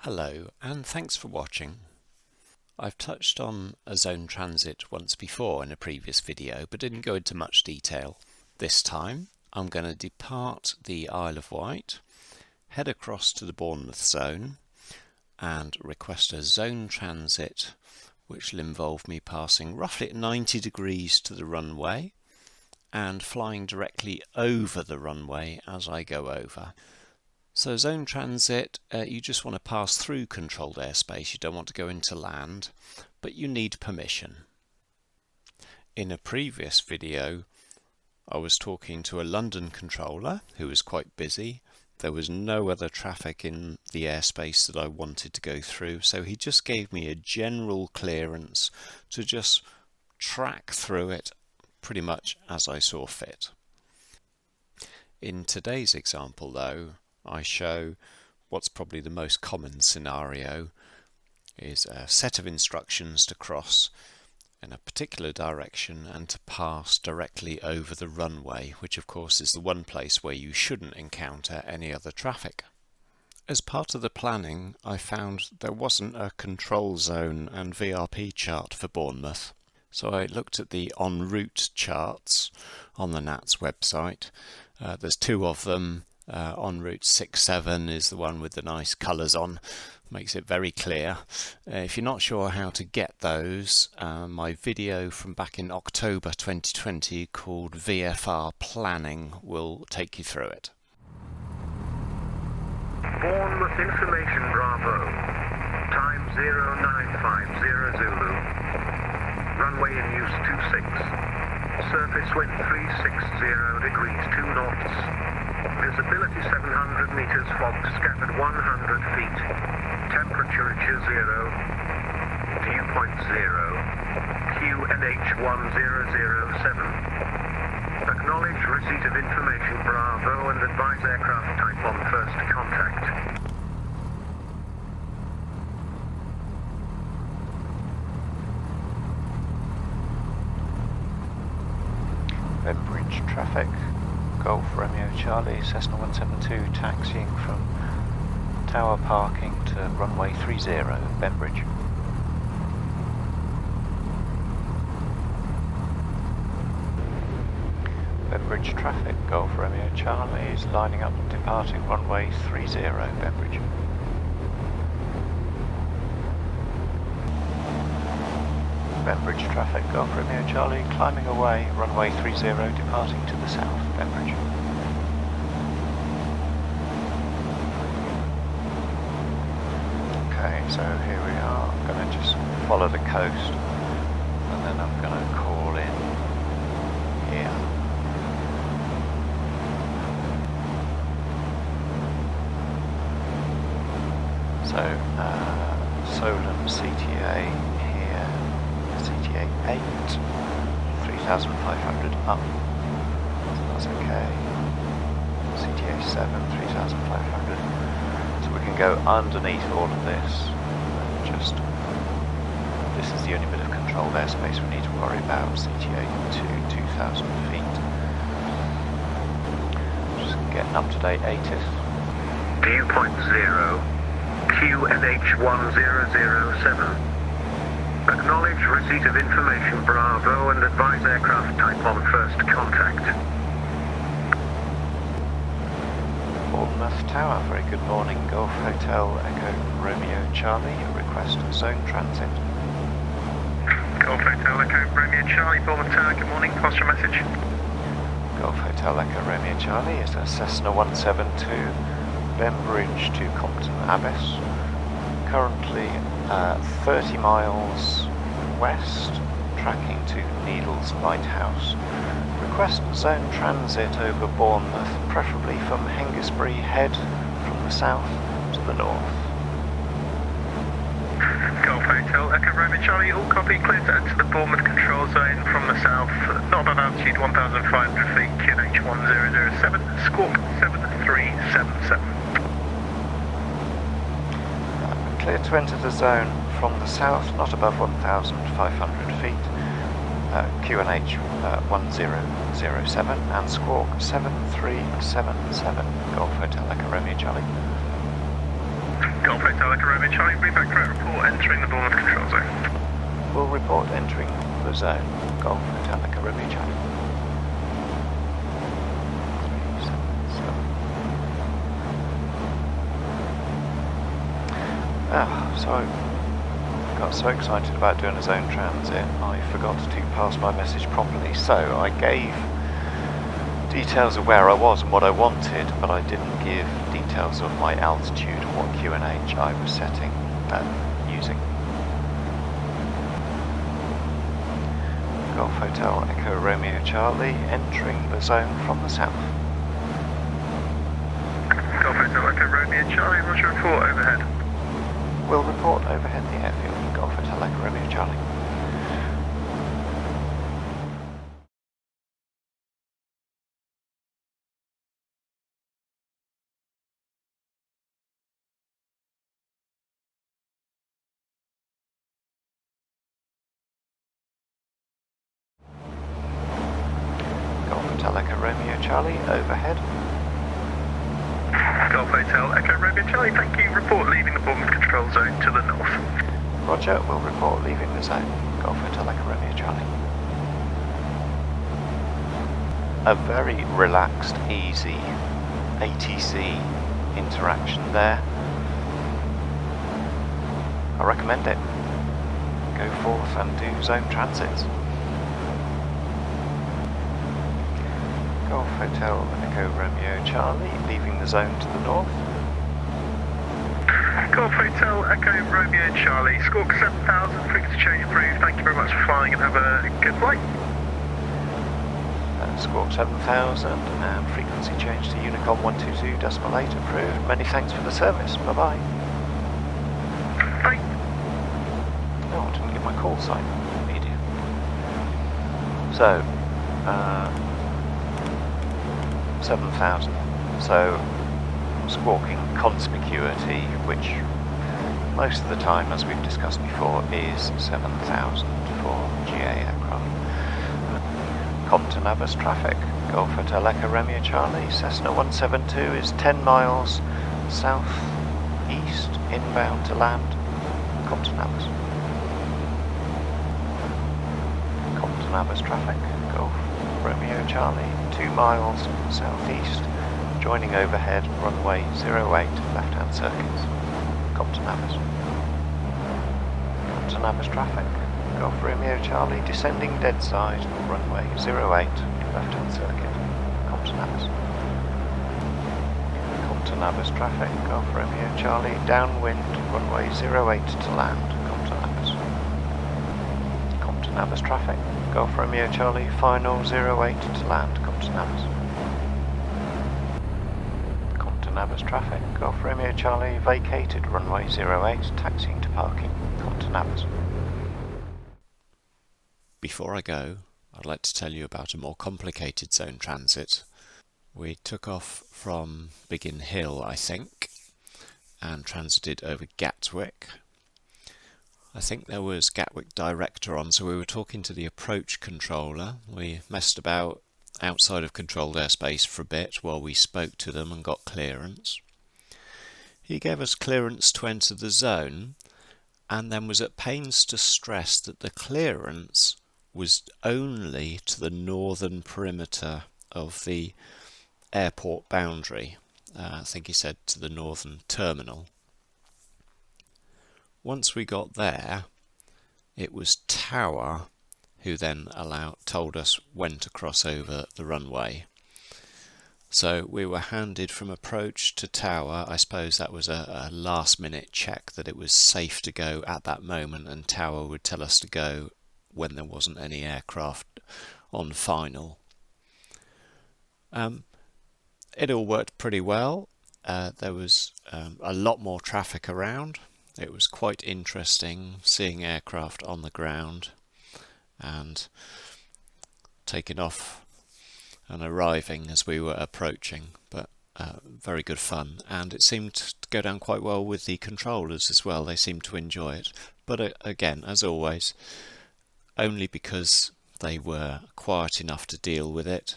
Hello, and thanks for watching. I've touched on a zone transit once before in a previous video, but didn't go into much detail. This time I'm going to depart the Isle of Wight, head across to the Bournemouth zone and request a zone transit which will involve me passing roughly at 90 degrees to the runway and flying directly over the runway as I go over. So zone transit, you just want to pass through controlled airspace, you don't want to go into land, but you need permission. In a previous video I was talking to a London controller who was quite busy. There was no other traffic in the airspace that I wanted to go through, so he just gave me a general clearance to just track through it pretty much as I saw fit. In today's example though, I show what's probably the most common scenario is a set of instructions to cross in a particular direction and to pass directly over the runway, which of course is the one place where you shouldn't encounter any other traffic. As part of the planning, I found there wasn't a control zone and VRP chart for Bournemouth, so I looked at the en route charts on the NATS website. There's two of them. En route 6-7 is the one with the nice colours on, makes it very clear. If you're not sure how to get those, my video from back in October 2020 called VFR Planning will take you through it. Bournemouth Information Bravo, time 0950 Zulu, runway in use 26, surface wind 360 degrees 2 knots. Visibility 700 meters, fog scattered 100 feet. Temperature at 0. Dew point 0. QNH 1007. Acknowledge receipt of information Bravo and advise aircraft type on first contact. Bridge traffic. Golf Romeo Charlie, Cessna 172 taxiing from Tower Parking to runway 30, Bembridge. Bembridge traffic, Golf Romeo Charlie is lining up and departing runway 30, Bembridge. Bembridge traffic, Golf Romeo Charlie, climbing away, runway 30, departing to the south, Bembridge. Okay, so here we are. I'm going to just follow the coast, and then I'm going to call in here. So, Solent CTA here. CTA 8, 3,500 up, so that's okay. CTA 7, 3,500. So we can go underneath all of this. Just, this is the only bit of controlled airspace we need to worry about. CTA 2, 2,000 feet. Just getting up to date ATIS. Dew point 0, QNH 1007. Acknowledge receipt of information Bravo and advise aircraft type on first contact. Bournemouth Tower, very good morning. Golf Hotel Echo Romeo Charlie, request zone transit. Golf Hotel Echo Romeo Charlie, Bournemouth Tower, good morning, pass your message. Golf Hotel Echo Romeo Charlie is a Cessna 172, Bembridge to Compton Abyss. Currently 30 miles west, tracking to Needles Lighthouse. Request zone transit over Bournemouth, preferably from Hengistbury Head from the south to the north. Golf Hotel Echo Romeo Charlie, all copy, clear to enter the Bournemouth control zone from the south, not above altitude 1,500 feet, QNH 1007, squawk 7377. Clear to enter the zone from the south, not above 1,500 feet, QNH 1007 and squawk 7377, Golf Hotel Echo Romeo Charlie. Golf Golf Hotel Echo Romeo Charlie, read back correct report entering the Bournemouth control zone. Will report entering the zone. Golf Hotel Echo Romeo Charlie. 377. So I got so excited about doing a zone transit, I forgot to pass my message properly. So I gave details of where I was and what I wanted, but I didn't give details of my altitude and what QNH I was setting, using. Golf Hotel Echo Romeo Charlie, entering the zone from the south. Golf Hotel Echo Romeo Charlie, roger, report overhead. Will report overhead the airfield. Golf Hotel Echo Romeo Charlie. Golf Hotel Echo Romeo Charlie, overhead. Golf Hotel Echo Romeo Charlie, thank you. Report leaving the Bournemouth control zone to the north. Roger, will report leaving the zone. Golf Hotel Echo Romeo Charlie. A very relaxed, easy ATC interaction there. I recommend it. Go forth and do zone transits. Golf Hotel Echo Romeo Charlie, leaving the zone to the north. Golf Hotel Echo Romeo Charlie, squawk 7000, frequency change approved. Thank you very much for flying and have a good flight. Squawk 7000 and frequency change to Unicom 122.8 approved. Many thanks for the service. Bye bye. Bye. Oh, I didn't get my call sign. Idiot. So, 7,000. So, squawking conspicuity, which most of the time, as we've discussed before, is 7,000 for GA aircraft. Compton Abbas traffic. Golf Hotel Echo Romeo Charlie. Cessna 172 is 10 miles south east, inbound to land. Compton Abbas. Compton Abbas traffic. Golf Romeo Charlie. 2 miles southeast, joining overhead runway 08 left-hand circuits. Compton Abbas. Compton Abbas traffic. Golf Romeo Charlie descending dead side, runway 08 left-hand circuit. Compton Abbas. Compton Abbas traffic. Golf Romeo Charlie downwind, runway 08 to land. Compton Abbas. Compton Abbas traffic. Golf Romeo Charlie final 08 to land. Compton Abbas. Compton Abbas traffic. Golf Romeo Charlie vacated runway 08, taxiing to parking. Compton Abbas. Before I go, I'd like to tell you about a more complicated zone transit. We took off from Biggin Hill, I think, and transited over Gatwick. I think there was Gatwick Director on, so we were talking to the approach controller. We messed about outside of controlled airspace for a bit while we spoke to them and got clearance. He gave us clearance to enter the zone, and then was at pains to stress that the clearance was only to the northern perimeter of the airport boundary. I think he said to the northern terminal. Once we got there, it was Tower who then told us when to cross over the runway. So we were handed from approach to Tower. I suppose that was a last minute check that it was safe to go at that moment, and Tower would tell us to go when there wasn't any aircraft on final. It all worked pretty well. There was a lot more traffic around. It was quite interesting seeing aircraft on the ground and taking off and arriving as we were approaching, but very good fun, and it seemed to go down quite well with the controllers as well. They seemed to enjoy it, but again, as always, only because they were quiet enough to deal with it.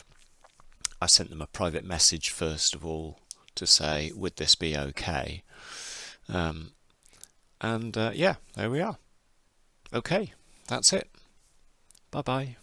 I sent them a private message first of all to say, would this be okay? Yeah, there we are. Okay, that's it. Bye bye.